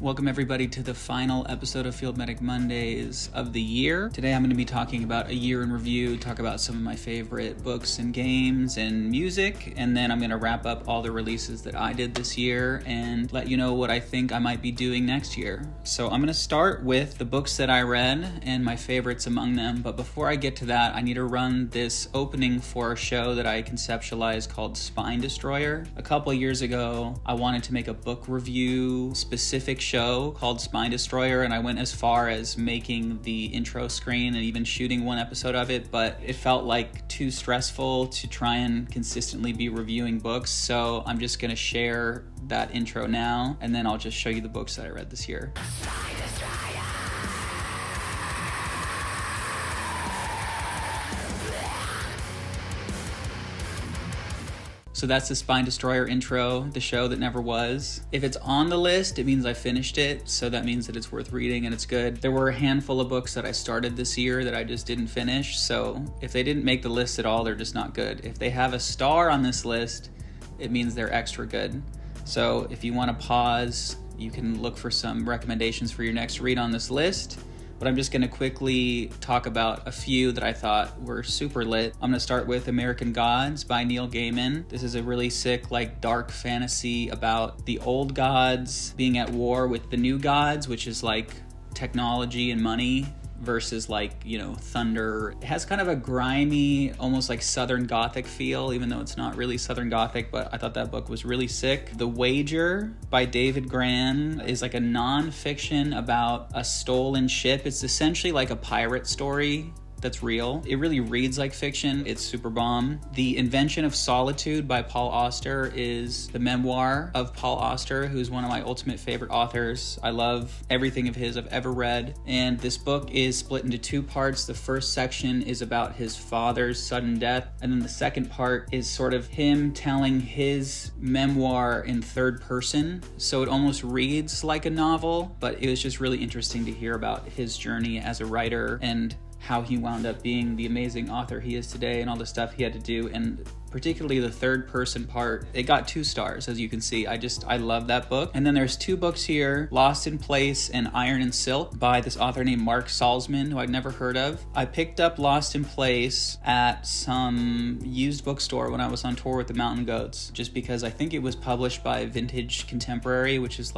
Welcome everybody to the final episode of Field Medic Mondays of the year. Today I'm going to be talking about a year in review, talk about some of my favorite books and games and music, and then I'm going to wrap up all the releases that I did this year and let you know what I think I might be doing next year. So I'm going to start with the books that I read and my favorites among them, but before I get to that, I need to run this opening for a show that I conceptualized called Spine Destroyer. A couple of years ago, I wanted to make a book review specific show called Spine Destroyer, and I went as far as making the intro screen and even shooting one episode of it, but it felt like too stressful to try and consistently be reviewing books, so I'm just going to share that intro now, and then I'll just show you the books that I read this year. So that's the Spine Destroyer intro, the show that never was. If it's on the list, it means I finished it, so that means that it's worth reading and it's good. There were a handful of books that I started this year that I just didn't finish, so if they didn't make the list at all, they're just not good. If they have a star on this list, it means they're extra good. So if you want to pause, you can look for some recommendations for your next read on this list. But I'm just going to quickly talk about a few that I thought were super lit. I'm going to start with American Gods by Neil Gaiman. This is a really sick, dark fantasy about the old gods being at war with the new gods, which is technology and money versus thunder. It has kind of a grimy, almost like Southern Gothic feel, even though it's not really Southern Gothic, but I thought that book was really sick. The Wager by David Grann is like a non-fiction about a stolen ship. It's essentially like a pirate story that's real. It really reads like fiction. It's super bomb. The Invention of Solitude by Paul Auster is the memoir of Paul Auster, who's one of my ultimate favorite authors. I love everything of his I've ever read. And this book is split into two parts. The first section is about his father's sudden death, and then the second part is sort of him telling his memoir in third person. So it almost reads like a novel, but it was just really interesting to hear about his journey as a writer and how he wound up being the amazing author he is today and all the stuff he had to do, and particularly the third person part. It got 2 stars, as you can see. I love that book. And then there's 2 books here, Lost in Place and Iron and Silk by this author named Mark Salzman, who I'd never heard of. I picked up Lost in Place at some used bookstore when I was on tour with the Mountain Goats, just because I think it was published by Vintage Contemporary, which is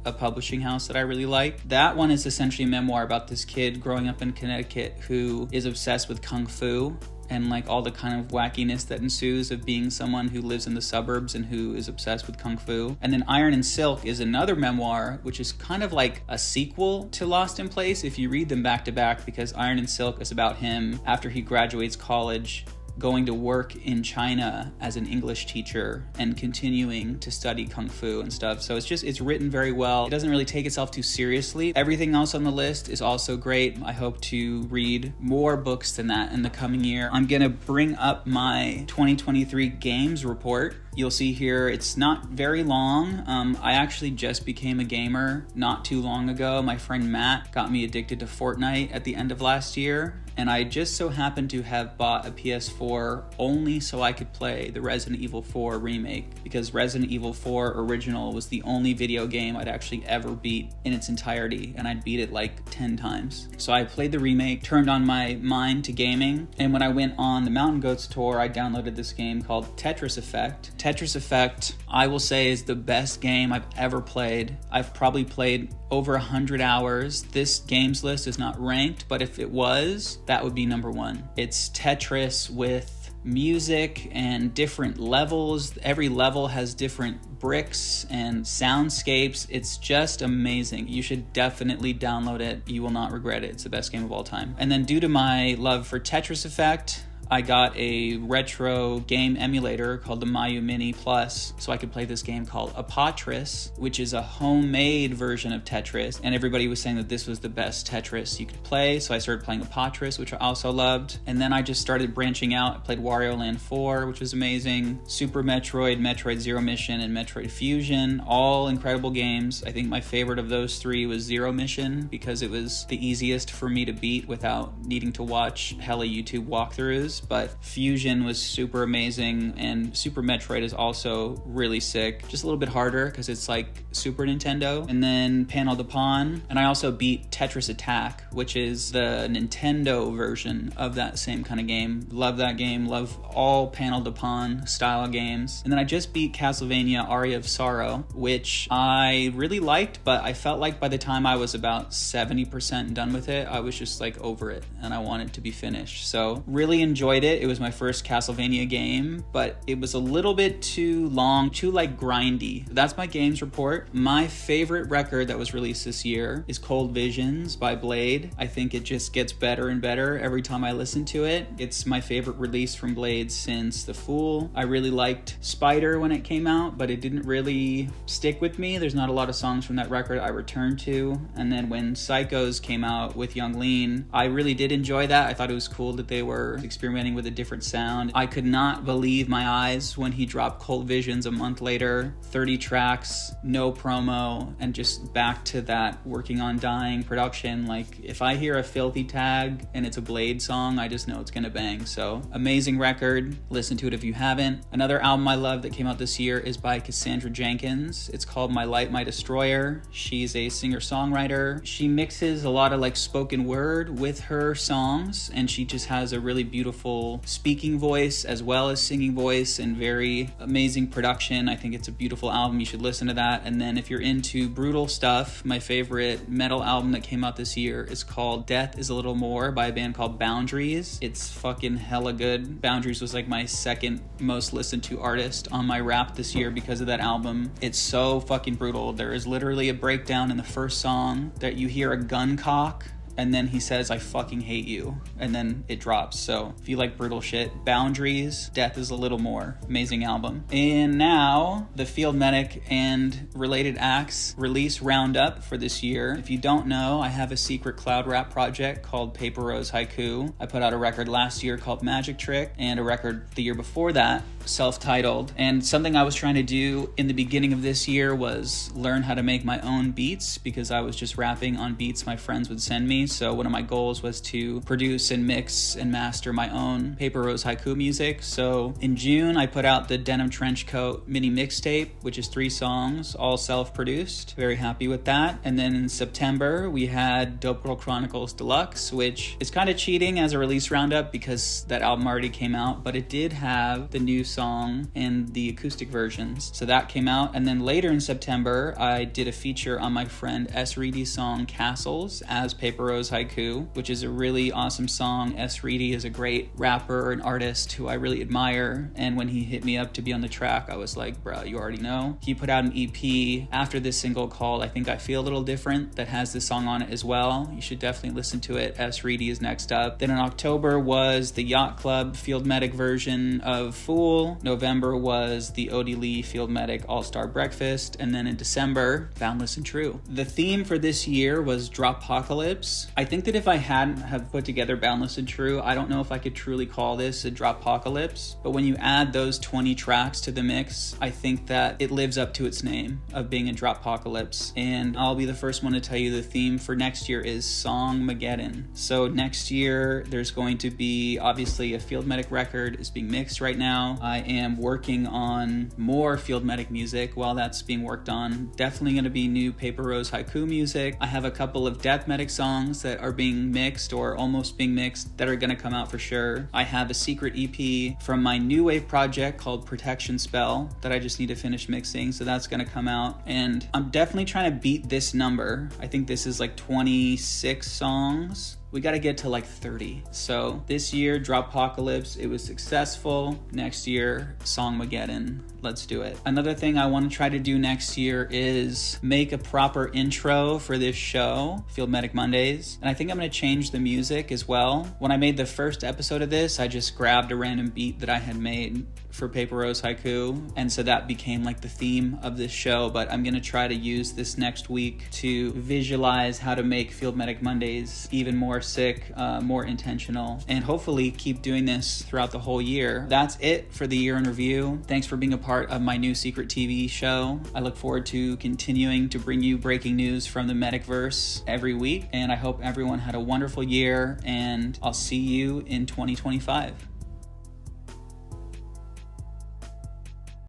a publishing house that I really like. That one is essentially a memoir about this kid growing up in Connecticut who is obsessed with Kung Fu and all the kind of wackiness that ensues of being someone who lives in the suburbs and who is obsessed with Kung Fu. And then Iron and Silk is another memoir, which is kind of like a sequel to Lost in Place if you read them back to back, because Iron and Silk is about him after he graduates college, going to work in China as an English teacher and continuing to study Kung Fu and stuff. So it's written very well. It doesn't really take itself too seriously. Everything else on the list is also great. I hope to read more books than that in the coming year. I'm gonna bring up my 2023 games report. You'll see here, it's not very long. I actually just became a gamer not too long ago. My friend Matt got me addicted to Fortnite at the end of last year, and I just so happened to have bought a PS4 only so I could play the Resident Evil 4 remake, because Resident Evil 4 original was the only video game I'd actually ever beat in its entirety, and I'd beat it 10 times. So I played the remake, turned on my mind to gaming, and when I went on the Mountain Goats tour, I downloaded this game called Tetris Effect. Tetris Effect, I will say, is the best game I've ever played. I've probably played over 100 hours. This games list is not ranked, but if it was, that would be number 1. It's Tetris with music and different levels. Every level has different bricks and soundscapes. It's just amazing. You should definitely download it. You will not regret it. It's the best game of all time. And then due to my love for Tetris Effect, I got a retro game emulator called the Mayu Mini Plus, so I could play this game called Apotris, which is a homemade version of Tetris, and everybody was saying that this was the best Tetris you could play, so I started playing Apotris, which I also loved. And then I just started branching out. I played Wario Land 4, which was amazing, Super Metroid, Metroid Zero Mission, and Metroid Fusion, all incredible games. I think my favorite of those 3 was Zero Mission, because it was the easiest for me to beat without needing to watch hella YouTube walkthroughs. but Fusion was super amazing, and Super Metroid is also really sick. Just a little bit harder because it's like Super Nintendo. And then Panel de Pon. And I also beat Tetris Attack, which is the Nintendo version of that same kind of game. Love that game. Love all Panel de Pon style games. And then I just beat Castlevania Aria of Sorrow, which I really liked, but I felt like by the time I was about 70% done with it, I was just like over it and I wanted to be finished. So really enjoyed it. It was my first Castlevania game, but it was a little bit too long, too like grindy. That's my games report. My favorite record that was released this year is Cold Visions by Blade. I think it just gets better and better every time I listen to it. It's my favorite release from Blade since The Fool. I really liked Spider when it came out, but it didn't really stick with me. There's not a lot of songs from that record I returned to. And then when Psychos came out with Young Lean, I really did enjoy that. I thought it was cool that they were experimenting with a different sound. I could not believe my eyes when he dropped Cold Visions a month later. 30 tracks, no promo, and just back to that working on dying production. Like, if I hear a Filthy tag and it's a Blade song, I just know it's gonna bang. So amazing record. Listen to it if you haven't. Another album I love that came out this year is by Cassandra Jenkins. It's called My Light, My Destroyer. She's a singer-songwriter. She mixes a lot of like spoken word with her songs, and she just has a really beautiful speaking voice as well as singing voice and very amazing production. I think it's a beautiful album. You should listen to that. And then if you're into brutal stuff, my favorite metal album that came out this year is called Death is a Little More by a band called Boundaries. It's fucking hella good. Boundaries was like my second most listened to artist on my Wrapped this year because of that album. It's so fucking brutal. There is literally a breakdown in the first song that you hear a gun cock, and then he says, I fucking hate you, and then it drops. So if you like brutal shit, Boundaries, Death is a Little More, amazing album. And now the Field Medic and related acts release roundup for this year. If you don't know, I have a secret cloud rap project called Paper Rose Haiku. I put out a record last year called Magic Trick, and a record the year before that, self-titled. And something I was trying to do in the beginning of this year was learn how to make my own beats, because I was just rapping on beats my friends would send me. So one of my goals was to produce and mix and master my own Paper Rose Haiku music. So in June, I put out the Denim Trench Coat mini mixtape, which is 3 songs, all self-produced. Very happy with that. And then in September, we had Dope Girl Chronicles Deluxe, which is kind of cheating as a release roundup because that album already came out, but it did have the new song and the acoustic versions. So that came out. And then later in September, I did a feature on my friend S. Reedy's song Castles as Paper Rose Haiku, which is a really awesome song. S. Reedy is a great rapper and artist who I really admire, and when he hit me up to be on the track, I was like, bro, you already know. He put out an EP after this single called I Think I Feel a Little Different that has this song on it as well. You should definitely listen to it. S. Reedy is next up. Then in October was the Yacht Club Field Medic version of Fool. November was the Odie Lee Field Medic All-Star Breakfast, and then in December, Boundless and True. The theme for this year was Dropocalypse. I think that if I hadn't have put together Boundless and True, I don't know if I could truly call this a Dropocalypse. But when you add those 20 tracks to the mix, I think that it lives up to its name of being a Dropocalypse. And I'll be the first one to tell you the theme for next year is Songmageddon. So next year, there's going to be obviously a Field Medic record is being mixed right now. I am working on more Field Medic music while that's being worked on. Definitely going to be new Paper Rose Haiku music. I have a couple of Death Medic songs that are being mixed or almost being mixed that are going to come out for sure. I have a secret EP from my new wave project called Protection Spell that I just need to finish mixing, so that's going to come out. And I'm definitely trying to beat this number. I think this is like 26 songs. We got to get to like 30. So this year, Dropocalypse, it was successful. Next year, Songmageddon. Let's do it. Another thing I want to try to do next year is make a proper intro for this show, Field Medic Mondays. And I think I'm going to change the music as well. When I made the first episode of this, I just grabbed a random beat that I had made for Paper Rose Haiku. And so that became like the theme of this show. But I'm going to try to use this next week to visualize how to make Field Medic Mondays even more sick, more intentional, and hopefully keep doing this throughout the whole year. That's it for the year in review. Thanks for being a part of my new secret TV show. I look forward to continuing to bring you breaking news from the Medicverse every week, and I hope everyone had a wonderful year, and I'll see you in 2025.